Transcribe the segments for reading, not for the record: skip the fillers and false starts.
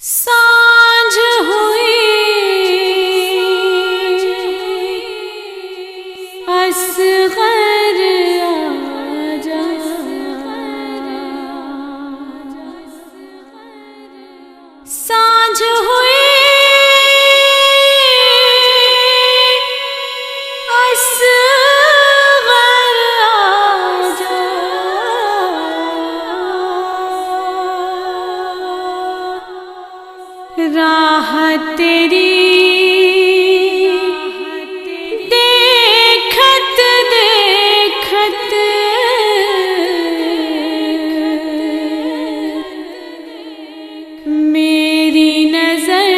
سانجھ ہوئی اصغر آجا، سانجھ ہوئی اصغر آجا، راہ تیری دیکھت دیکھت میری نظر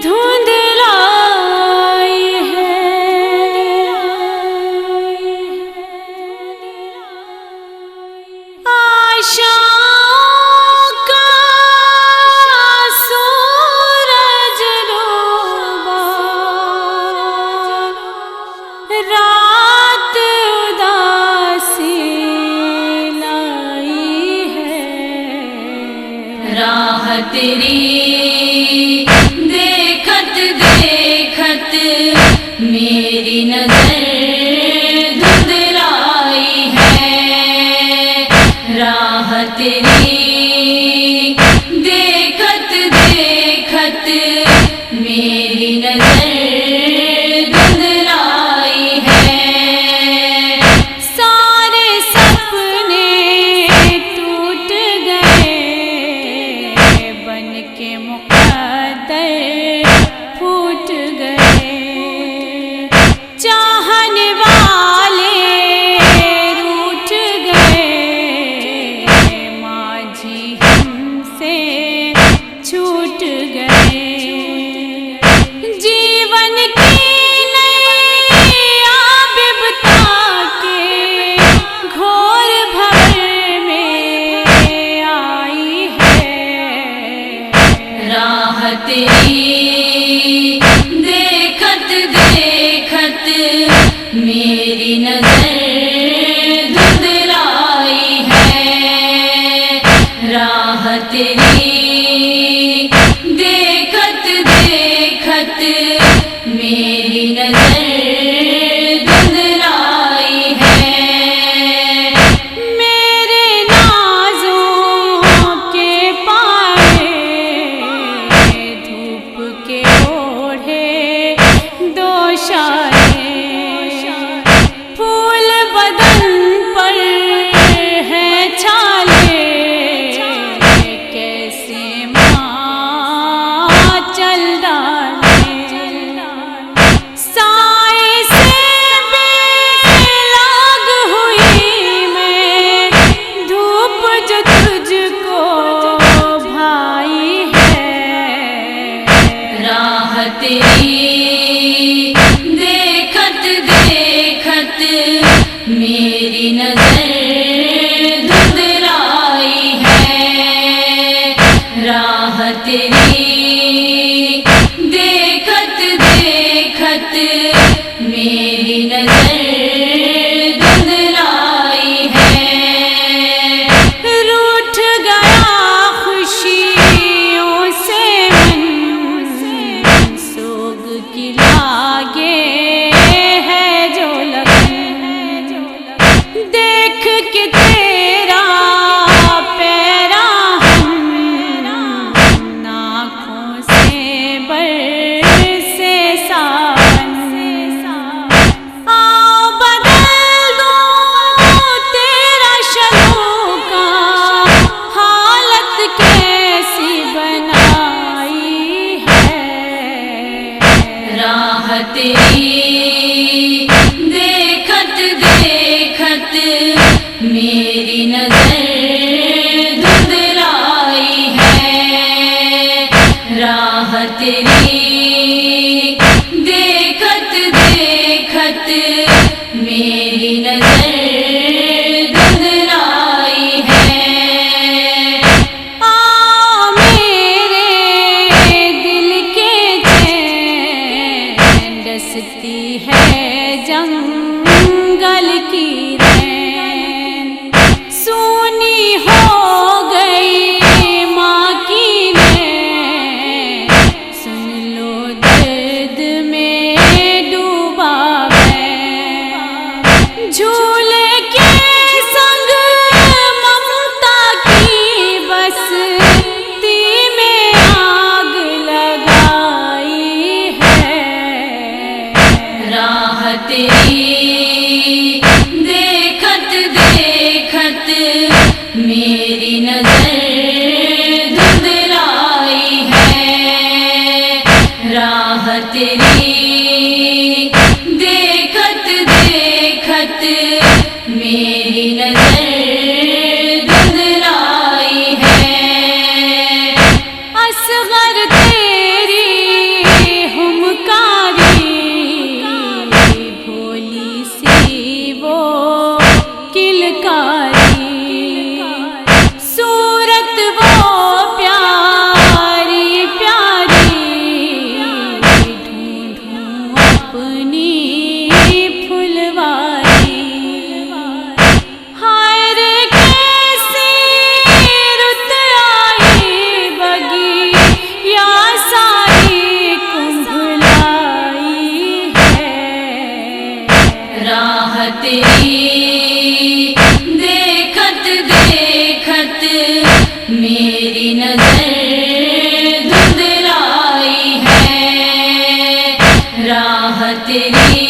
دھندلائی ہے، آشاں کا سورج ڈوبا، رات اداسی لائی ہے، راہ تیری دیکھت دیکھت میری نظر دھندلائی ہے، راہ تیری دیکھت دیکھت میری نظر دھندلائی ہے، سارے سپنے ٹوٹ گئے بن کے مقدر پھوٹ گئے، چاہنے والے روٹھ گئے، ماجھی ہم سے چھوٹ گئے، جیون کی نیا ببتا کے گھور بھر میں آئی ہے، راہ تیری دیکھت دیکھت میری نظر دھندلائی ہے، راہ تیری دیکھت دیکھت میری نظر دھندلائی ہے، میرے نازوں کے پائے دھوپ کے اوڑھے دوشائے، پھول بدن پر ہے چھالے، کیسے میری نظر دھندلائی ہے، راہ تیری دیکھت دیکھت میری نظر دھندلائی ہے، اصغر تیری ہمکاری بھولی سی وہ کلکاری، صورت وہ پیاری پیاری، ڈھونڈوں اپنی پھلواری، ہائے رے کیسی رت آئی بگی یا ساری کمبھلائی ہے، راہ تیری دیکھت دیکھت میری نظر دھندلائی ہے، راہ تیری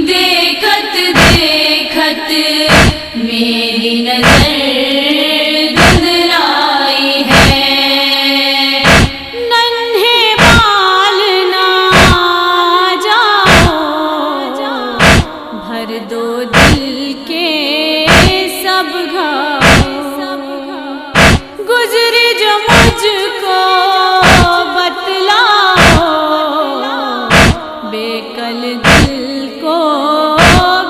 دیکھت دیکھت میری نظر دھندلائی ہے، ننھے بال نہ جاؤ، بھر دو دل کے سب گھاؤ، گزری جو مجھ کو بتلاؤ، بے کل دل کو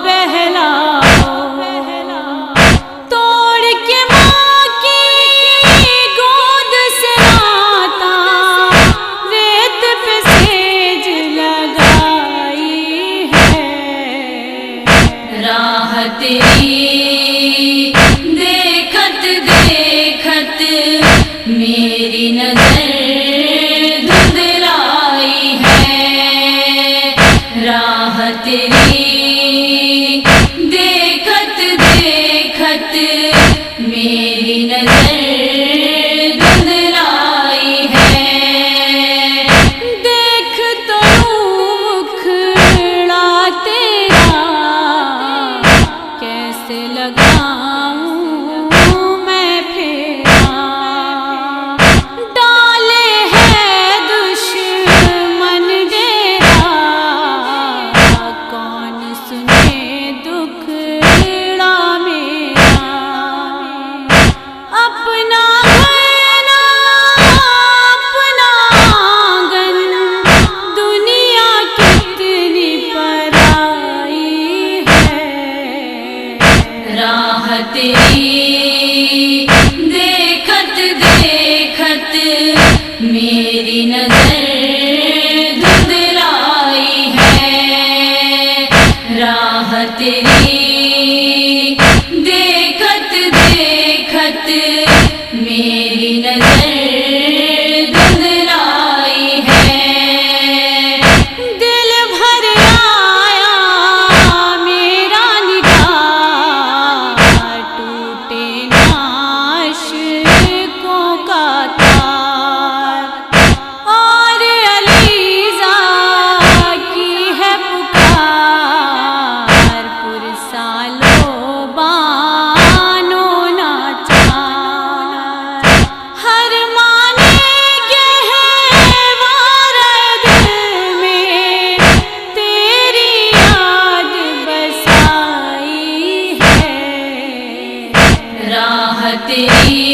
بہلاؤ، توڑ کے ماں کی گود سے ناتا، ریت پہ سیج لگائی ہے، راہ تیری دیکھت دیکھت میری نظر دھندلائی ہے، راہ تیری دیکھت دیکھت میری نظر دھندلائی ہے، دیکھ تو لوں مکھڑا تیرا، کیسے لگاؤں میں پھیرا، ڈالے ہے دشمن ڈیرا، کون سنے دکھڑا میرا، اپنا گھر نہ اپنا آنگن، دنیا کتنی پرائی ہے، راہ تیری دیکھت دیکھت میری نظر دھندلائی ہے، راہ تیری دیکھت دیکھت میری نظر دھندلائی ہے، دل بھر آیا میرا نگاہ، ٹوٹے عاشقوں کا تار، اور علیزا کی ہے پکار، پرسالوں بانوں ناچار، ہر مانے گہوار دل میں تیری یاد بسائی ہے، راہ تیری